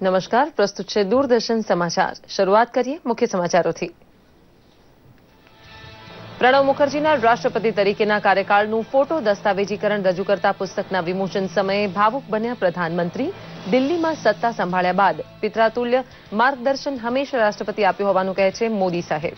નમસ્કાર, પ્રસ્તુત છે દૂરદર્શન સમાચાર. શરૂઆત કરીએ મુખ્ય સમાચારોથી. પ્રણવ મુખર્જીના રાષ્ટ્રપતિ તરીકેના કાર્યકાળનું ફોટો દસ્તાવેજીકરણ રજૂ કરતા પુસ્તકના વિમોચન સમયે ભાવુક બન્યા પ્રધાનમંત્રી. દિલ્હીમાં સત્તા સંભાળ્યા બાદ પિતરાતુલ્ય માર્ગદર્શન હંમેશા રાષ્ટ્રપતિ આપ્યું હોવાનું કહે છે મોદી સાહેબ.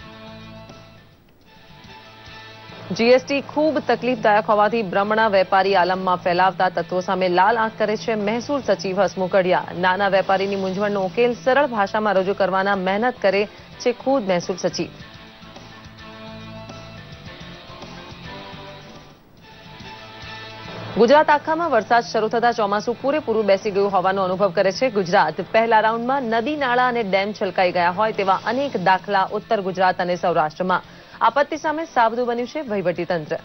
જીએસટી ખૂબ તકલીફદાયક હોવાથી ભ્રમણા વેપારી આલમમાં ફેલાવતા તત્વો સામે લાલ આંખ કરે છે મહેસૂલ સચિવ હસમુખ અઢિયા. નાના વેપારીની મૂંઝવણનો ઉકેલ સરળ ભાષામાં રજૂ કરવાના મહેનત કરે છે ખુદ મહેસૂલ સચિવ. ગુજરાત આખામાં વરસાદ શરૂ થતા ચોમાસું પૂરેપૂરું બેસી ગયું હોવાનો અનુભવ કરે છે ગુજરાત. પહેલા રાઉન્ડમાં નદી નાળા અને ડેમ છલકાઈ ગયા હોય તેવા અનેક દાખલા ઉત્તર ગુજરાત અને સૌરાષ્ટ્રમાં. આપત્તિ સામે સાબદું બન્યું છે વહીવટીતંત્ર.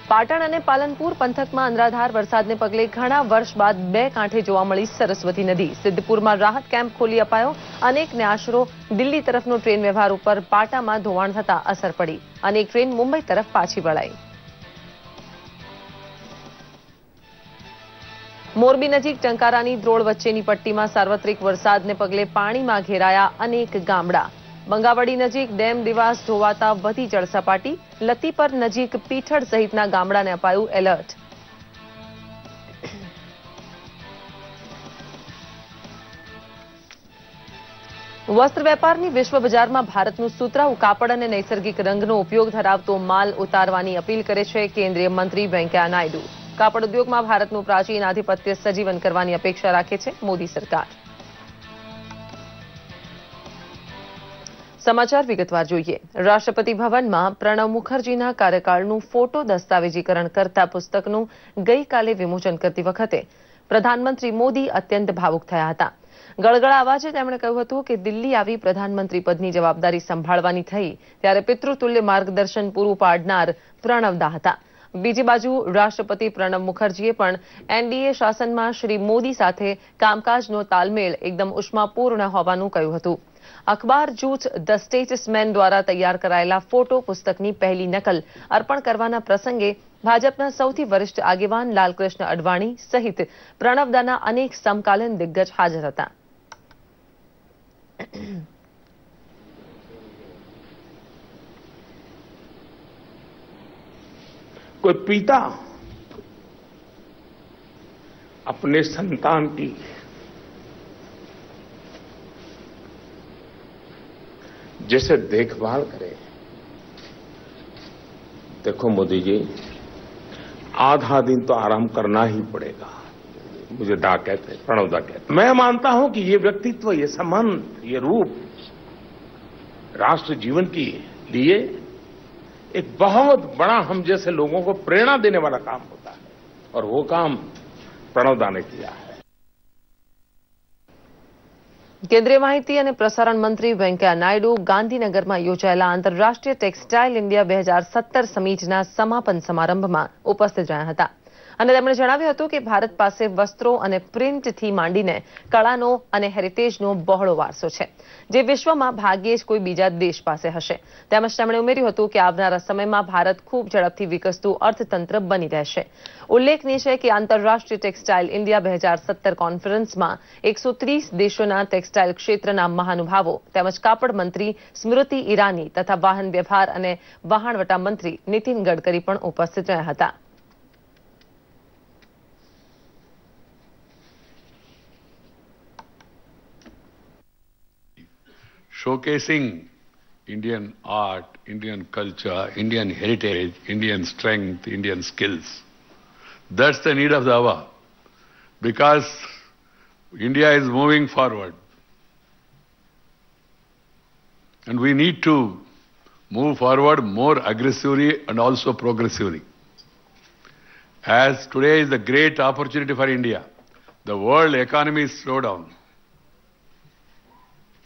પાટણ અને પાલનપુર પંથકમાં અનરાધાર વરસાદને પગલે ઘણા વર્ષ બાદ બે કાંઠે જોવા મળી સરસ્વતી નદી. સિદ્ધપુરમાં રાહત કેમ્પ ખોલી અપાયો. અનેકને આશરો. દિલ્હી તરફનો ટ્રેન વ્યવહાર ઉપર પાટામાં ધોવાણ થતા અસર પડી. અનેક ટ્રેન મુંબઈ તરફ પાછી વળાઈ. મોરબી નજીક ટંકારાની ધ્રોળ વચ્ચેની પટ્ટીમાં સાર્વત્રિક વરસાદને પગલે પાણીમાં ઘેરાયા અનેક ગામડા. બંગાવડી નજીક ડેમ દિવાસ ધોવાતા વધી જળસપાટી. લતીપર નજીક પીઠળ સહિતના ગામડાને અપાયું એલર્ટ. વસ્ત્ર વેપારની વિશ્વ બજારમાં ભારતનું સુતરાઉ કાપડ અને નૈસર્ગિક રંગનો ઉપયોગ ધરાવતો માલ ઉતારવાની અપીલ કરે છે કેન્દ્રીય મંત્રી વેંકૈયા નાયડુ. કાપડ ઉદ્યોગમાં ભારતનું પ્રાચીન આધિપત્ય સજીવન કરવાની અપેક્ષા રાખે છે મોદી સરકાર. સમાચાર વિગતવાર જોઈએ. રાષ્ટ્રપતિ ભવનમાં પ્રણવ મુખર્જીના કાર્યકાળનું ફોટો દસ્તાવેજીકરણ કરતા પુસ્તકનું ગઈકાલે વિમોચન કરતી વખતે પ્રધાનમંત્રી મોદી અત્યંત ભાવુક થયા હતા. ગળગળા અવાજે તેમણે કહ્યું હતું કે દિલ્હી આવી પ્રધાનમંત્રી પદની જવાબદારી સંભાળવાની થઈ ત્યારે પિતૃતુલ્ય માર્ગદર્શન પૂરું પાડનાર પ્રણવદા હતા. બીજી બાજુ રાષ્ટ્રપતિ પ્રણવ મુખર્જીએ પણ એનડીએ શાસનમાં શ્રી મોદી સાથે કામકાજનો તાલમેળ એકદમ ઉષ્માપૂર્ણ હોવાનું કહ્યું હતું. અખબાર જૂથ ધ સ્ટેટ્સમેન દ્વારા તૈયાર કરાયેલા ફોટો પુસ્તકની પહેલી નકલ અર્પણ કરવાના પ્રસંગે ભાજપના સૌથી વરિષ્ઠ આગેવાન લાલકૃષ્ણ અડવાણી સહિત પ્રણવદાના અનેક સમકાલીન દિગ્ગજ હાજર હતા. कोई पिता अपने संतान की जैसे देखभाल करे. देखो मोदी जी, आधा दिन तो आराम करना ही पड़ेगा. मुझे दा कहते, प्रणवदा कहते. मैं मानता हूं कि ये व्यक्तित्व, ये संबंध, ये रूप राष्ट्र जीवन के लिए एक बहुत बड़ा हम जैसे लोगों को प्रेरणा देने वाला काम होता है और वो काम प्रणवदा ने किया है. કેન્દ્રીય માહિતી અને પ્રસારણ મંત્રી વેંકૈયા નાયડુ ગાંધીનગરમાં યોજાયેલા આંતરરાષ્ટ્રીય ટેક્સટાઇલ ઇન્ડિયા 2017 સમિટના સમાપન સમારંભમાં ઉપસ્થિત રહ્યા હતા અને તેમણે જણાવ્યું હતું કે ભારત પાસે વસ્ત્રો અને પ્રિન્ટથી માંડીને કળાનો અને હેરિટેજનો બહોળો વારસો છે જે વિશ્વમાં ભાગ્યે જ કોઈ બીજા દેશ પાસે હશે. તેમજ તેમણે ઉમેર્યું હતું કે આવનારા સમયમાં ભારત ખૂબ ઝડપથી વિકસતું અર્થતંત્ર બની રહેશે. ઉલ્લેખનીય છે કે આંતરરાષ્ટ્રીય ટેક્સટાઇલ ઇન્ડિયા 2017 કોન્ફરન્સમાં 130 દેશોના ટેક્સટાઇલ ક્ષેત્રના મહાનુભાવો તેમજ કાપડ મંત્રી સ્મૃતિ ઈરાની તથા વાહન વ્યવહાર અને વહાણવટા મંત્રી નીતિન ગડકરી પણ ઉપસ્થિત રહ્યા હતા. Showcasing Indian art, Indian culture, Indian heritage, Indian strength, Indian skills. That's the need of the hour. Because India is moving forward. And we need to move forward more aggressively and also progressively. As today is the great opportunity for India, the world economy is slowed down.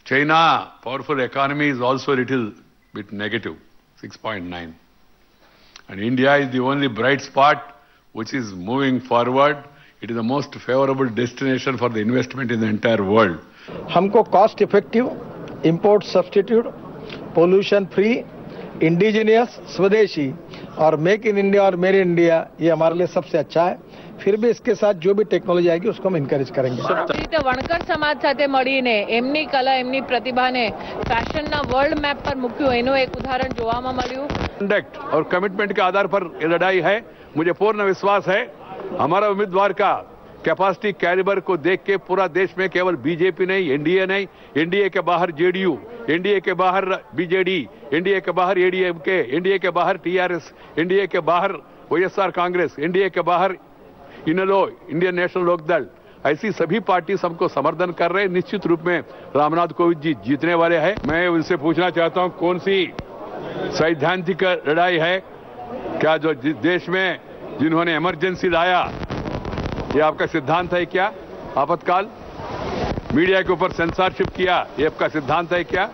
China, powerful economy, is also a little bit negative, 6.9. And India is the only bright spot which is moving forward. It is the most favorable destination for the investment in the entire world. हमको cost effective, import substitute, pollution free, indigenous, स्वदेशी और make in India और made in India ये हमारे लिए सबसे अच्छा है। फिर भी इसके साथ जो भी टेक्नोलॉजी आएगी उसको हम एनकरेज करेंगे। वणकर समाज સાથે મળીને એમની કલા એમની પ્રતિભાને ફેશનના વર્લ્ડ મેપ પર મૂક્યું એનું એક ઉદાહરણ જોવામાં મળ્યું। कंडक्ट और कमिटमेंट के आधार पर ये लड़ाई है। मुझे पूर्ण विश्वास है हमारा उम्मीदवार का कैपेसिटी कैलिबर को देख के पूरा देश में केवल बीजेपी नहीं, एनडीए नहीं, एनडीए के बाहर जेडीयू, एनडीए के बाहर बीजेडी, एनडीए के बाहर एडीएमके, एनडीए के बाहर टीआरएस, एनडीए के बाहर वाईएसआर कांग्रेस, एनडीए के बाहर इनेलो, इंडियन नेशनल लोकदल, ऐसी सभी पार्टी सबको समर्थन कर रहे हैं। निश्चित रूप में रामनाथ कोविंद जी जीतने वाले हैं। मैं उनसे पूछना चाहता हूं कौन सी सैद्धांतिक लड़ाई है? क्या जो देश में जिन्होंने इमरजेंसी लाया ये आपका सिद्धांत है क्या? आपातकाल मीडिया के ऊपर सेंसरशिप किया ये आपका सिद्धांत है क्या?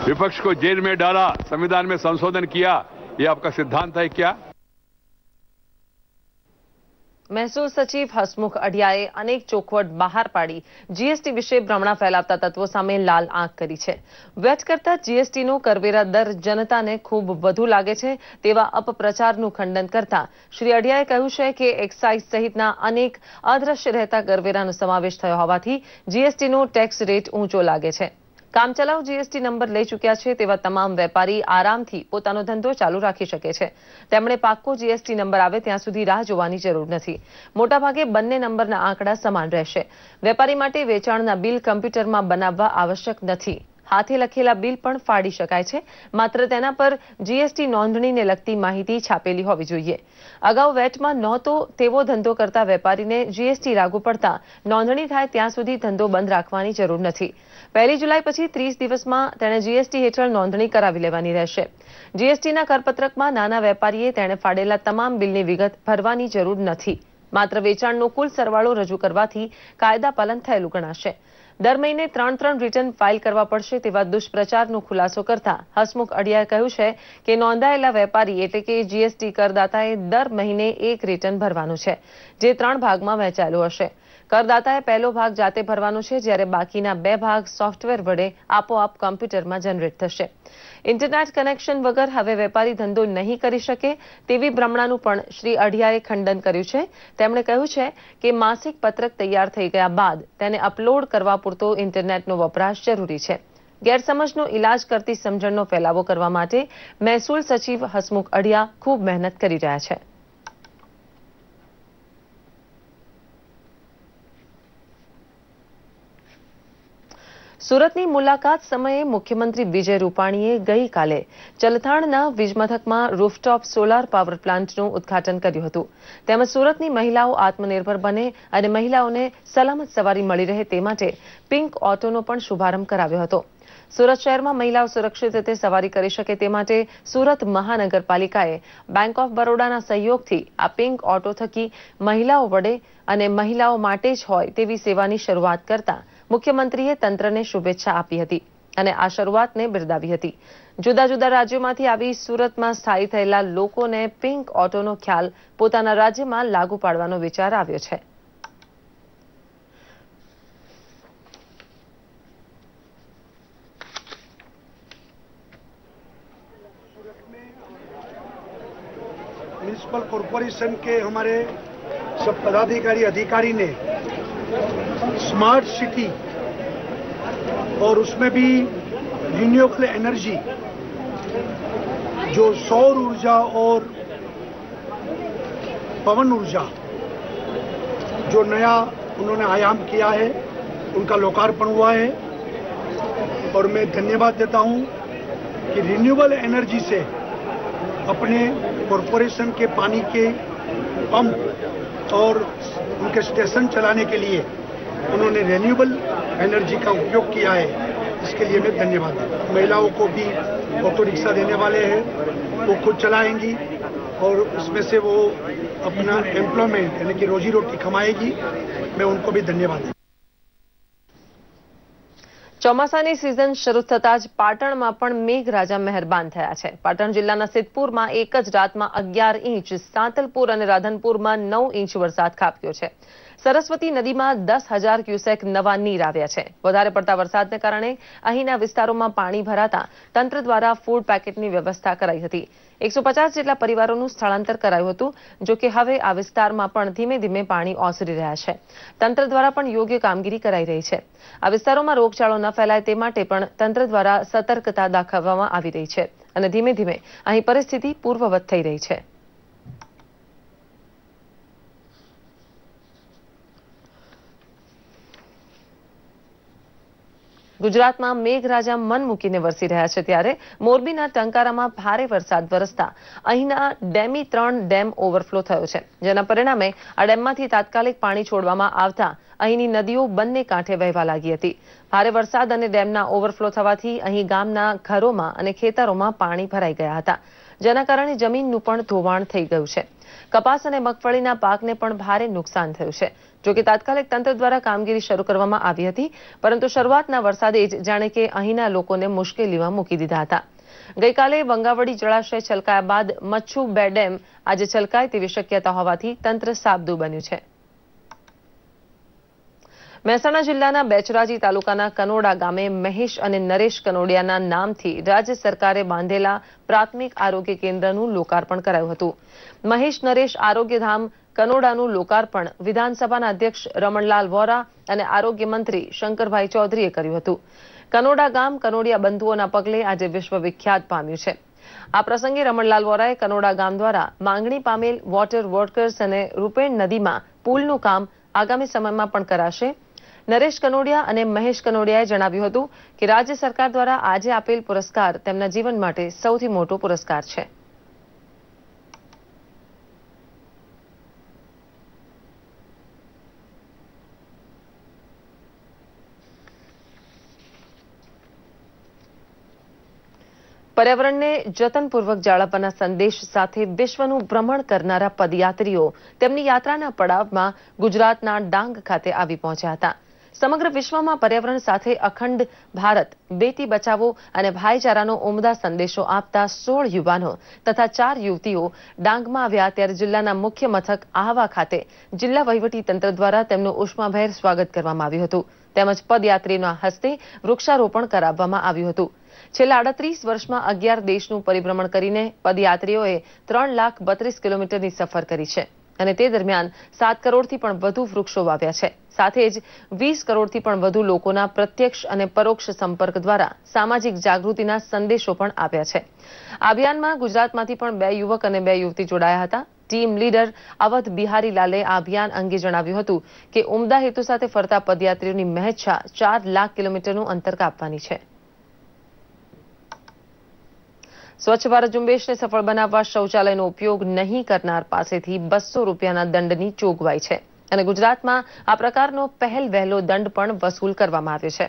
विपक्ष को जेल में डाला, संविधान में संशोधन किया ये आपका सिद्धांत है क्या? મહેસૂલ સચિવ હસમુખ અઢિયાએ અનેક ચોખવટ બહાર પાડી જીએસટી વિશે ભ્રમણા ફેલાવતા તત્વો સામે લાલ આંખ કરી છે। વેટ કરતા જીએસટીનો કરવેરા દર જનતાને ખૂબ વધુ લાગે છે તેવા અપપ્રચારનું ખંડન કરતા શ્રી અઢિયાએ કહ્યું છે કે એક્સાઇઝ સહિતના અનેક અદ્રશ્ય રહેતા કરવેરાનો સમાવેશ થયો હોવાથી જીએસટીનો ટેક્સ રેટ ઊંચો લાગે છે। કામચલાઉ જીએસટી નંબર લઈ ચૂક્યા છે તેવા તમામ વેપારી આરામથી પોતાનો ધંધો ચાલુ રાખી શકે છે। તેમણે પાક્કો જીએસટી નંબર આવે ત્યાં સુધી રાહ જોવાની જરૂર નથી। મોટાભાગે બંને નંબરના આંકડા સમાન રહેશે। વેપારી માટે વેચાણના બિલ કમ્પ્યુટરમાં બનાવવા આવશ્યક નથી। હાથે લખેલા બિલ પણ ફાડી શકાય છે, માત્ર તેના પર જીએસટી નોંધણીને લગતી માહિતી છાપેલી હોવી જોઈએ। અગાઉ વેટમાં નહોતો તેવો ધંધો કરતા વેપારીને જીએસટી લાગુ પડતા નોંધણી થાય ત્યાં સુધી ધંધો બંધ રાખવાની જરૂર નથી। 1 જુલાઈ પછી 30 દિવસમાં તેણે જીએસટી હેઠળ નોંધણી કરાવી લેવાની રહેશે। જીએસટીના કરપત્રકમાં નાના વેપારીએ તેણે ફાડેલા તમામ બિલની વિગત ભરવાની જરૂર નથી। માત્ર વેચાણનો કુલ સરવાળો રજૂ કરવાથી કાયદા પાલન થયેલું ગણાશે। દર મહિને 3 રિટર્ન ફાઇલ કરવા પડશે તેવા દુષ્પ્રચારનો ખુલાસો કરતા હસમુખ અઢિયાએ કહ્યું છે કે નોંધાયેલા વેપારી એટલે કે જીએસટી કરદાતાએ દર મહિને એક રિટર્ન ભરવાનું છે જે 3 ભાગમાં વહેંચાયેલું હશે। કરદાતાએ પહેલો ભાગ જાતે ભરવાનો છે જ્યારે બાકીના 2 ભાગ સોફ્ટવેર વડે આપોઆપ કમ્પ્યુટરમાં જનરેટ થશે। ઇન્ટરનેટ કનેક્શન વગર હવે વેપારી ધંધો નહીં કરી શકે તેવી ભ્રમણાનું પણ શ્રી અઢિયાએ ખંડન કર્યું છે। તેમણે કહ્યું છે કે માસિક પત્રક તૈયાર થઈ ગયા બાદ તેને અપલોડ કરવા પૂરતો ઇન્ટરનેટનો વપરાશ જરૂરી છે। ગેરસમજનો ઇલાજ કરતી સમજણનો ફેલાવો કરવા માટે મહેસૂલ સચિવ હસમુખ અઢિયા ખૂબ મહેનત કરી રહ્યા છે। સુરતની મુલાકાત સમયે મુખ્યમંત્રી વિજય રૂપાણીએ ગઈકાલે ચલથાણના વીજમથકમાં રૂફટોપ સોલાર પાવર પ્લાન્ટનું ઉદ્ઘાટન કર્યું હતું। તેમજ સુરતની મહિલાઓ આત્મનિર્ભર બને અને મહિલાઓને સલામત સવારી મળી રહે તે માટે પિંક ઓટોનો પણ શુભારંભ કરાવ્યો હતો। સુરત શહેરમાં મહિલાઓ સુરક્ષિત રીતે સવારી કરી શકે તે માટે સુરત મહાનગરપાલિકાએ બેંક ઓફ બરોડાના સહયોગથી આ પિંક ઓટો થકી મહિલાઓ વડે અને મહિલાઓ માટે જ હોય તેવી સેવાની શરૂઆત કરતા મુખ્યમંત્રીએ તંત્રને શુભેચ્છા આપી હતી અને આ શરૂઆતને બિરદાવી હતી। જુદા જુદા રાજ્યોમાંથી આવી સુરતમાં સ્થાયી થયેલા લોકોને પિંક ઓટોનો ખ્યાલ પોતાના રાજ્યમાં લાગુ પાડવાનો વિચાર આવ્યો છે। म्युनिसिपल कॉरपोरेशन के हमारे सब पदाधिकारी अधिकारी ने स्मार्ट सिटी और उसमें भी रिन्यूएबल एनर्जी जो सौर ऊर्जा और पवन ऊर्जा जो नया उन्होंने आयाम किया है उनका लोकार्पण हुआ है। और मैं धन्यवाद देता हूं कि रिन्यूएबल एनर्जी से अपने कॉरपोरेशन के पानी के पंप और उनके स्टेशन चलाने के लिए उन्होंने रिन्यूएबल एनर्जी का उपयोग किया है। इसके लिए मैं धन्यवाद देता हूं। महिलाओं को भी ऑटो रिक्शा देने वाले हैं, वो खुद चलाएंगी और उसमें से वो अपना एम्प्लॉयमेंट यानी कि रोजी रोटी कमाएगी। मैं उनको भी धन्यवाद देता हूं। ચોમાસાની સિઝન શરૂ થતા જ પાટણમાં પણ મેઘરાજા મહેરબાન થયા છે। પાટણ જિલ્લાના સિદ્ધપુરમાં એક જ રાતમાં 11 ઇંચ, સાંતલપુર અને રાધનપુરમાં 9 ઇંચ વરસાદ ખાબક્યો છે। સરસ્વતી નદીમાં 10,000 ક્યુસેક નવા નીર આવ્યા છે. વધારે પડતા વરસાદને કારણે અહીંના વિસ્તારોમાં પાણી ભરાતા તંત્ર દ્વારા ફૂડ પેકેટની વ્યવસ્થા કરાઈ હતી. 150 જેટલા પરિવારોનું સ્થળાંતર કરાયું હતું. જો કે હવે આ વિસ્તારમાં પણ ધીમે ધીમે પાણી ઓસરી રહ્યા છે. તંત્ર દ્વારા પણ યોગ્ય કામગીરી કરાઈ રહી છે. આ વિસ્તારોમાં રોગચાળો ન ફેલાય તે માટે પણ તંત્ર દ્વારા સતર્કતા દાખવવામાં આવી રહી છે અને ધીમે ધીમે અહીં પરિસ્થિતિ પૂર્વવત થઈ રહી છે. ગુજરાતમાં મેઘરાજા મન મૂકીને વરસી રહ્યા છે ત્યારે મોરબીના ટંકારામાં ભારે વરસાદ વરસતા અહીંના ડેમી 3 ડેમ ઓવરફ્લો થયો છે, જેના પરિણામે આ ડેમમાંથી તાત્કાલિક પાણી છોડવામાં આવતા અહીંની નદીઓ બંને કાંઠે વહેવા લાગી હતી. ભારે વરસાદ અને ડેમના ઓવરફ્લો થવાથી અહીં ગામના ઘરોમાં અને ખેતરોમાં પાણી ભરાઈ ગયા હતા, જેના કારણે જમીનનું પણ ધોવાણ થઈ ગયું છે. કપાસ અને મગફળીના પાકને પણ ભારે નુકસાન થયું છે. જો કે તાત્કાલિક તંત્ર દ્વારા કામગીરી શરૂ કરવામાં આવી હતી, પરંતુ શરૂઆતના વરસાદે જ જાણે કે અહીંના લોકોને મુશ્કેલીમાં મૂકી દીધા હતા. ગઈકાલે બંગાવડી જળાશય છલકાયા બાદ મચ્છુ 2 ડેમ આજે છલકાય તેવી શક્યતા હોવાથી તંત્ર સાબદું બન્યું છે. મહેસાણા જિલ્લાના બેચરાજી તાલુકાના કનોડા ગામે મહેશ અને નરેશ કનોડિયાના નામથી રાજ્ય સરકારે બાંધેલા પ્રાથમિક આરોગ્ય કેન્દ્રનું લોકાર્પણ કરાયું હતું. મહેશ નરેશ આરોગ્યધામ કનોડાનું લોકાર્પણ વિધાનસભાના અધ્યક્ષ રમણલાલ વોરા અને આરોગ્ય મંત્રી શંકરભાઈ ચૌધરીએ કર્યું હતું. કનોડા ગામ કનોડિયા બંધુઓના પગલે આજે વિશ્વ વિખ્યાત પામ્યું છે. આ પ્રસંગે રમણલાલ વોરાએ કનોડા ગામ દ્વારા માંગણી પામેલ વોટર વર્કર્સ અને રૂપેણ નદીમાં પુલનું કામ આગામી સમયમાં પણ કરાશે. નરેશ કનોડિયા અને મહેશ કનોડિયાએ જણાવ્યું હતું કે રાજ્ય સરકાર દ્વારા આજે આપેલ પુરસ્કાર તેમના જીવન માટે સૌથી મોટો પુરસ્કાર છે. પર્યાવરણને જતનપૂર્વક જાળવવાના સંદેશ સાથે વિશ્વનું ભ્રમણ કરનારા પદયાત્રીઓ તેમની યાત્રાના પડાવમાં ગુજરાતના ડાંગ ખાતે આવી પહોંચ્યા હતા. સમગ્ર વિશ્વમાં પર્યાવરણ સાથે અખંડ ભારત, બેટી બચાવો અને ભાઈચારાનો ઉમદા સંદેશો આપતા 16 યુવાનો તથા 4 યુવતીઓ ડાંગમાં આવ્યા ત્યારે જિલ્લાના મુખ્ય મથક આહવા ખાતે જિલ્લા વહીવટી તંત્ર દ્વારા તેમનું ઉષ્માભેર સ્વાગત કરવામાં આવ્યું હતું, તેમજ પદયાત્રીના હસ્તે વૃક્ષારોપણ કરાવવામાં આવ્યું હતું. છેલ્લા 38 વર્ષમાં 11 દેશનું પરિભ્રમણ કરીને પદયાત્રીઓએ 3,32,000 કિલોમીટરની સફર કરી છે અને તે દરમિયાન 7 કરોડથી પણ વધુ વૃક્ષો વાવ્યા છે. સાથે જ 20 કરોડથી પણ વધુ લોકોના પ્રત્યક્ષ અને પરોક્ષ સંપર્ક દ્વારા સામાજિક જાગૃતિના સંદેશો પણ આપ્યા છે. આ અભિયાનમાં ગુજરાતમાંથી પણ 2 યુવક અને 2 યુવતી જોડાયા હતા. ટીમ લીડર અવધ બિહારી લાલે આ અભિયાન અંગે જણાવ્યું હતું કે ઉમદા હેતુ સાથે ફરતા પદયાત્રીઓની મહેચ્છા 4 લાખ કિલોમીટરનું અંતર કાપવાની છે. સ્વચ્છ ભારત ઝુંબેશને સફળ બનાવવા શૌચાલયનો ઉપયોગ નહીં કરનાર પાસેથી 200 રૂપિયાના દંડની જોગવાઈ છે અને ગુજરાતમાં આ પ્રકારનો પહેલ વહેલો દંડ પણ વસૂલ કરવામાં આવ્યો છે.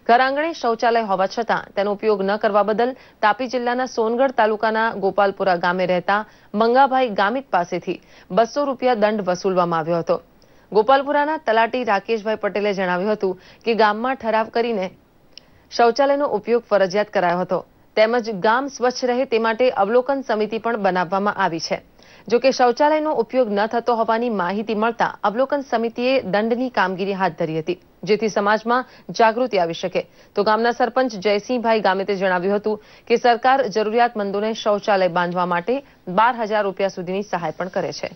ઘર આંગણે શૌચાલય હોવા છતાં તેનો ઉપયોગ ન કરવા બદલ તાપી જિલ્લાના સોનગઢ તાલુકાના ગોપાલપુરા ગામે રહેતા મંગાભાઈ ગામિત પાસેથી 200 રૂપિયા દંડ વસૂલવામાં આવ્યો હતો. ગોપાલપુરાના તલાટી રાકેશભાઈ પટેલે જણાવ્યું હતું કે ગામમાં ઠરાવ કરીને શૌચાલયનો ઉપયોગ ફરજિયાત કરાયો હતો, તેમજ ગામ સ્વચ્છ રહે તે માટે અવલોકન સમિતિ પણ બનાવવામાં આવી છે. જો કે શૌચાલયનો ઉપયોગ ન થતો હોવાની માહિતી મળતા અવલોકન સમિતિએ દંડની કામગીરી હાથ ધરી હતી, જેથી સમાજમાં જાગૃતિ આવી શકે. તો ગામના સરપંચ જયસિંહભાઈ ગામિતે જણાવ્યું હતું કે સરકાર જરૂરિયાતમંદોને શૌચાલય બાંધવા માટે 12,000 રૂપિયા સુધીની સહાય પણ કરે છે.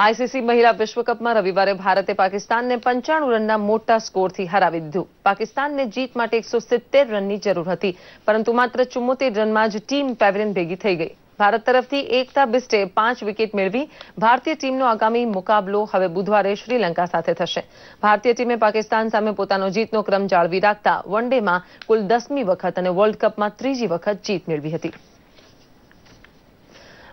આઈસીસી મહિલા વિશ્વકપમાં રવિવારે ભારતે પાકિસ્તાનને 95 રનના મોટા સ્કોરથી હરાવી દીધું. પાકિસ્તાનને જીત માટે 170 રનની જરૂર હતી, પરંતુ માત્ર 74 રનમાં જ ટીમ પેવેલિયન ભેગી થઈ ગઈ. ભારત તરફથી એકતા બિસ્ટે 5 વિકેટ મેળવી. ભારતીય ટીમનો આગામી મુકાબલો હવે બુધવારે શ્રીલંકા સાથે થશે. ભારતીય ટીમે પાકિસ્તાન સામે પોતાનો જીતનો ક્રમ જાળવી રાખતા વન ડેમાં કુલ 10મી વખત અને વર્લ્ડ કપમાં 3જી વખત જીત મેળવી હતી.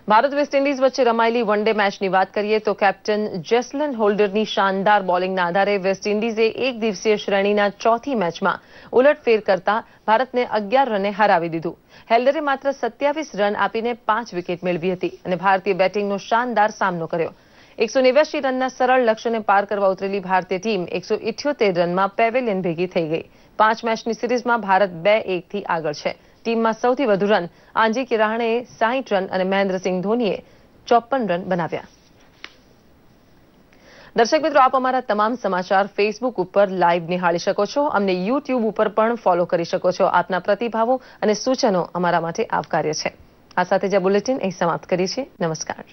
ભારત વેસ્ટ ઇન્ડિઝ વચ્ચે રમાયેલી વન ડે મેચની વાત કરીએ તો કેપ્ટન જેસલન હોલ્ડરની શાનદાર બોલિંગના આધારે વેસ્ટ ઇન્ડિઝે એક દિવસીય શ્રેણીના ચોથી મેચમાં ઉલટફેર કરતા ભારતને 11 રને હરાવી દીધું. હેલ્ડરે માત્ર 27 રન આપીને 5 વિકેટ મેળવી હતી અને ભારતીય બેટિંગનો શાનદાર સામનો કર્યો. 189 રનના સરળ લક્ષ્યને પાર કરવા ઉતરેલી ભારતીય ટીમ 178 રનમાં પેવેલિયન ભેગી થઈ ગઈ. 5 મેચની સિરીઝમાં ભારત 2-1થી આગળ છે. ટીમમાં સૌથી વધુ રન આંજી કિરાણેએ 60 રન અને મહેન્દ્રસિંહ ધોનીએ 54 રન બનાવ્યા. દર્શક મિત્રો, આપ અમારા તમામ સમાચાર ફેસબુક ઉપર લાઈવ નિહાળી શકો છો. અમને યુટ્યુબ ઉપર પણ ફોલો કરી શકો છો. આપના પ્રતિભાવો અને સૂચનો અમારા માટે આવકાર્ય છે. આ સાથે જ આ બુલેટિન અહીં સમાપ્ત કરીએ છીએ. નમસ્કાર.